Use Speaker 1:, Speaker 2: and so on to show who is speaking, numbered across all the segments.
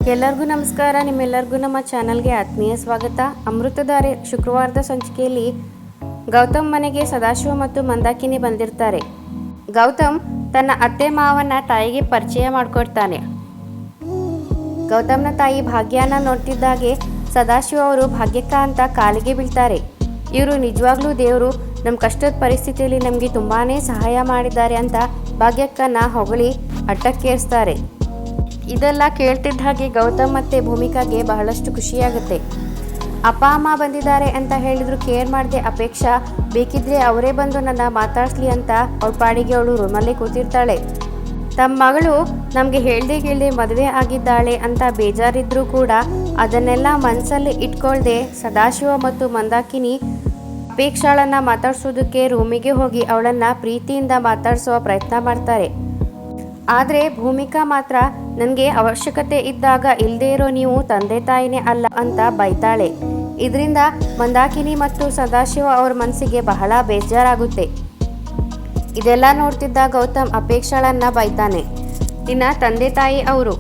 Speaker 1: ಎಲ್ಲರಿಗೂ ನಮಸ್ಕಾರ. ನಿಮ್ಮೆಲ್ಲರಿಗೂ ನಮ್ಮ ಚಾನಲ್ಗೆ ಆತ್ಮೀಯ ಸ್ವಾಗತ. ಅಮೃತಧಾರೆ ಶುಕ್ರವಾರದ ಸಂಚಿಕೆಯಲ್ಲಿ ಗೌತಮ್ ಮನೆಗೆ ಸದಾಶಿವ ಮತ್ತು ಮಂದಾಕಿನಿ ಬಂದಿರ್ತಾರೆ. ಗೌತಮ್ ತನ್ನ ಅತ್ತೆ ಮಾವನ ತಾಯಿಗೆ ಪರಿಚಯ ಮಾಡಿಕೊಡ್ತಾನೆ. ಗೌತಮ್ನ ತಾಯಿ ಭಾಗ್ಯನ ನೋಡ್ತಿದ್ದಾಗೆ ಸದಾಶಿವ ಅವರು ಭಾಗ್ಯಕ್ಕ ಅಂತ ಕಾಲಿಗೆ ಬೀಳ್ತಾರೆ. ಇವರು ನಿಜವಾಗ್ಲೂ ದೇವರು, ನಮ್ಮ ಕಷ್ಟದ ಪರಿಸ್ಥಿತಿಯಲ್ಲಿ ನಮಗೆ ತುಂಬಾ ಸಹಾಯ ಮಾಡಿದ್ದಾರೆ ಅಂತ ಭಾಗ್ಯಕ್ಕನ ಹೊಗಳಿ ಅಟ್ಟಕ್ಕೇರಿಸ್ತಾರೆ. ಇದೆಲ್ಲ ಕೇಳ್ತಿದ್ದ ಹಾಗೆ ಗೌತಮ್ ಮತ್ತು ಭೂಮಿಕಾಗೆ ಬಹಳಷ್ಟು ಖುಷಿಯಾಗುತ್ತೆ. ಅಪ್ಪ ಅಮ್ಮ ಬಂದಿದ್ದಾರೆ ಅಂತ ಹೇಳಿದ್ರು ಕೇರ್ ಮಾಡದೆ ಅಪೇಕ್ಷಾ ಬೇಕಿದ್ರೆ ಅವರೇ ಬಂದು ನನ್ನ ಮಾತಾಡಿಸ್ಲಿ ಅಂತ ಅವಳ ಪಾಡಿಗೆ ಅವಳು ರೂಮಲ್ಲೇ ಕೂತಿರ್ತಾಳೆ. ತಮ್ಮ ಮಗಳು ನಮಗೆ ಹೇಳ್ದೆ ಮದುವೆ ಆಗಿದ್ದಾಳೆ ಅಂತ ಬೇಜಾರಿದ್ರೂ ಕೂಡ ಅದನ್ನೆಲ್ಲ ಮನಸ್ಸಲ್ಲಿ ಇಟ್ಕೊಳ್ದೆ ಸದಾಶಿವ ಮತ್ತು ಮಂದಾಕಿನಿ ಅಪೇಕ್ಷಾಳನ್ನು ಮಾತಾಡ್ಸೋದಕ್ಕೆ ರೂಮಿಗೆ ಹೋಗಿ ಅವಳನ್ನು ಪ್ರೀತಿಯಿಂದ ಮಾತಾಡಿಸುವ ಪ್ರಯತ್ನ ಮಾಡ್ತಾರೆ. ಆದರೆ ಭೂಮಿಕಾ ಮಾತ್ರ ನನಗೆ ಅವಶ್ಯಕತೆ ಇದ್ದಾಗ ಇಲ್ಲದೇ ಇರೋ ನೀವು ತಂದೆ ತಾಯಿನೇ ಅಲ್ಲ ಅಂತ ಬೈತಾಳೆ. ಇದರಿಂದ ಮಂದಾಕಿನಿ ಮತ್ತು ಸದಾಶಿವ ಅವ್ರ ಮನಸ್ಸಿಗೆ ಬಹಳ ಬೇಜಾರಾಗುತ್ತೆ. ಇದೆಲ್ಲ ನೋಡ್ತಿದ್ದ ಗೌತಮ್ ಅಪೇಕ್ಷಾಳನ್ನ ಬೈತಾನೆ. ಇನ್ನು ತಂದೆ ತಾಯಿ ಅವರು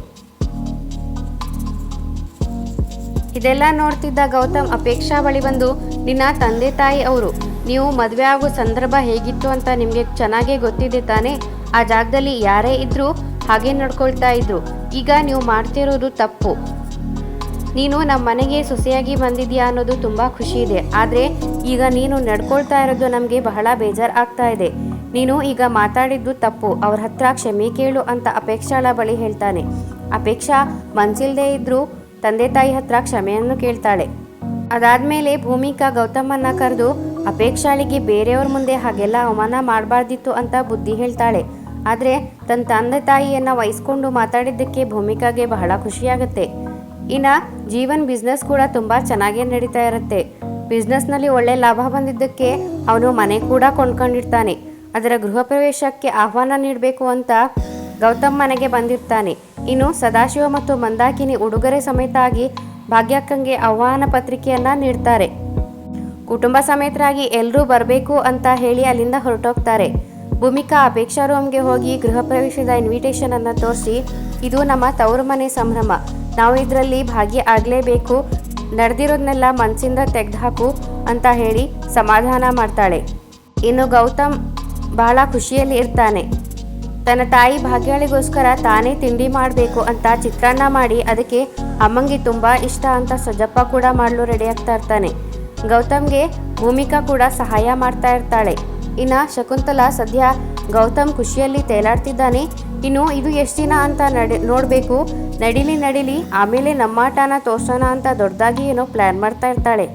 Speaker 1: ಇದೆಲ್ಲ ನೋಡ್ತಿದ್ದ ಗೌತಮ್ ಅಪೇಕ್ಷಾ ಬಳಿ ಬಂದು, ನಿನ್ನ ತಂದೆ ತಾಯಿ ಅವರು ನೀವು ಮದುವೆ ಆಗೋ ಸಂದರ್ಭ ಹೇಗಿತ್ತು ಅಂತ ನಿಮಗೆ ಚೆನ್ನಾಗೇ ಗೊತ್ತಿದೆ ತಾನೇ. ಆ ಜಾಗದಲ್ಲಿ ಯಾರೇ ಇದ್ರೂ ಹಾಗೆ ನಡ್ಕೊಳ್ತಾ ಇದ್ರು. ಈಗ ನೀವು ಮಾಡ್ತಿರೋದು ತಪ್ಪು. ನೀನು ನಮ್ಮ ಮನೆಗೆ ಸೊಸೆಯಾಗಿ ಬಂದಿದ್ಯಾ ಅನ್ನೋದು ತುಂಬ ಖುಷಿ ಇದೆ. ಆದರೆ ಈಗ ನೀನು ನಡ್ಕೊಳ್ತಾ ಇರೋದು ನಮಗೆ ಬಹಳ ಬೇಜಾರು ಆಗ್ತಾ ಇದೆ. ನೀನು ಈಗ ಮಾತಾಡಿದ್ದು ತಪ್ಪು. ಅವ್ರ ಹತ್ರ ಕ್ಷಮೆ ಕೇಳು ಅಂತ ಅಪೇಕ್ಷಾಳ ಬಳಿ ಹೇಳ್ತಾನೆ. ಅಪೇಕ್ಷಾ ಮನ್ಸಿಲ್ದೇ ಇದ್ರೂ ತಂದೆ ತಾಯಿ ಹತ್ರ ಕ್ಷಮೆಯನ್ನು ಕೇಳ್ತಾಳೆ. ಅದಾದಮೇಲೆ ಭೂಮಿಕಾ ಗೌತಮನ್ನ ಕರೆದು ಅಪೇಕ್ಷಾಳಿಗೆ ಬೇರೆಯವ್ರ ಮುಂದೆ ಹಾಗೆಲ್ಲ ಅವಮಾನ ಮಾಡಬಾರ್ದಿತ್ತು ಅಂತ ಬುದ್ಧಿ ಹೇಳ್ತಾಳೆ. ಆದರೆ ತನ್ನ ತಂದೆ ತಾಯಿಯನ್ನು ವಹಿಸ್ಕೊಂಡು ಮಾತಾಡಿದ್ದಕ್ಕೆ ಭೂಮಿಕಾಗೆ ಬಹಳ ಖುಷಿಯಾಗುತ್ತೆ. ಇನ್ನು ಜೀವನ್ ಬಿಸ್ನೆಸ್ ಕೂಡ ತುಂಬ ಚೆನ್ನಾಗೇ ನಡೀತಾ ಇರುತ್ತೆ. ಬಿಸ್ನೆಸ್ನಲ್ಲಿ ಒಳ್ಳೆ ಲಾಭ ಬಂದಿದ್ದಕ್ಕೆ ಅವನು ಮನೆ ಕೂಡ ಕೊಂಡ್ಕೊಂಡಿರ್ತಾನೆ. ಅದರ ಗೃಹ ಪ್ರವೇಶಕ್ಕೆ ಆಹ್ವಾನ ನೀಡಬೇಕು ಅಂತ ಗೌತಮ್ ಮನೆಗೆ ಬಂದಿರ್ತಾನೆ. ಇನ್ನು ಸದಾಶಿವ ಮತ್ತು ಮಂದಾಕಿನಿ ಉಡುಗೊರೆ ಸಮೇತ ಆಗಿ ಭಾಗ್ಯಕ್ಕಂಗೆ ಆಹ್ವಾನ ಪತ್ರಿಕೆಯನ್ನು ನೀಡ್ತಾರೆ. ಕುಟುಂಬ ಸಮೇತರಾಗಿ ಎಲ್ಲರೂ ಬರಬೇಕು ಅಂತ ಹೇಳಿ ಅಲ್ಲಿಂದ ಹೊರಟೋಗ್ತಾರೆ. ಭೂಮಿಕಾ ಅಪೇಕ್ಷಾ ರೂಮ್ಗೆ ಹೋಗಿ ಗೃಹ ಪ್ರವೇಶದ ಇನ್ವಿಟೇಷನ್ ಅನ್ನು ತೋರಿಸಿ, ಇದು ನಮ್ಮ ತವರು ಮನೆ ಸಂಭ್ರಮ, ನಾವು ಇದರಲ್ಲಿ ಭಾಗ್ಯ ಆಗಲೇಬೇಕು, ನಡೆದಿರೋದನ್ನೆಲ್ಲ ಮನಸ್ಸಿಂದ ತೆಗೆದುಹಾಕು ಅಂತ ಹೇಳಿ ಸಮಾಧಾನ ಮಾಡ್ತಾಳೆ. ಇನ್ನು ಗೌತಮ್ ಬಹಳ ಖುಷಿಯಲ್ಲಿ ಇರ್ತಾನೆ. ತನ್ನ ತಾಯಿ ಭಾಗ್ಯಾಳಿಗೋಸ್ಕರ ತಾನೇ ತಿಂಡಿ ಮಾಡಬೇಕು ಅಂತ ಚಿತ್ರಾನ್ನ ಮಾಡಿ ಅದಕ್ಕೆ ಅಮ್ಮಂಗೆ ತುಂಬ ಇಷ್ಟ ಅಂತ ಸಜ್ಜಪ್ಪ ಕೂಡ ಮಾಡಲು ರೆಡಿ ಆಗ್ತಾ ಇರ್ತಾನೆ. ಗೌತಮ್ಗೆ ಭೂಮಿಕಾ ಕೂಡ ಸಹಾಯ ಮಾಡ್ತಾ ಇರ್ತಾಳೆ. ಇನ್ನು ಶಕುಂತಲಾ ಸದ್ಯ ಗೌತಮ್ ಖುಷಿಯಲ್ಲಿ ತೇಲಾಡ್ತಿದ್ದಾನೆ. ಇನ್ನು ಇದು ಎಷ್ಟು ದಿನ ಅಂತ ನೋಡಬೇಕು, ನಡಿಲಿ ಆಮೇಲೆ ನಮ್ಮಾಟನ ತೋರ್ಸೋಣ ಅಂತ ದೊಡ್ಡದಾಗಿ ಏನೋ ಪ್ಲ್ಯಾನ್ ಮಾಡ್ತಾ ಇರ್ತಾಳೆ.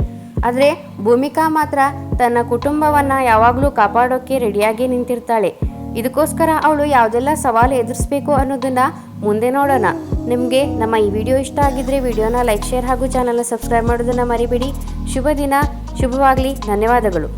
Speaker 1: ಆದರೆ ಭೂಮಿಕಾ ಮಾತ್ರ ತನ್ನ ಕುಟುಂಬವನ್ನು ಯಾವಾಗಲೂ ಕಾಪಾಡೋಕ್ಕೆ ರೆಡಿಯಾಗಿ ನಿಂತಿರ್ತಾಳೆ. ಇದಕ್ಕೋಸ್ಕರ ಅವಳು ಯಾವುದೆಲ್ಲ ಸವಾಲು ಎದುರಿಸಬೇಕು ಅನ್ನೋದನ್ನು ಮುಂದೆ ನೋಡೋಣ. ನಿಮಗೆ ನಮ್ಮ ಈ ವಿಡಿಯೋ ಇಷ್ಟ ಆಗಿದ್ದರೆ ವಿಡಿಯೋನ ಲೈಕ್, ಶೇರ್ ಹಾಗೂ ಚಾನಲ್ನ ಸಬ್ಸ್ಕ್ರೈಬ್ ಮಾಡೋದನ್ನು ಮರಿಬೇಡಿ. ಶುಭ ದಿನ, ಶುಭವಾಗಲಿ. ಧನ್ಯವಾದಗಳು.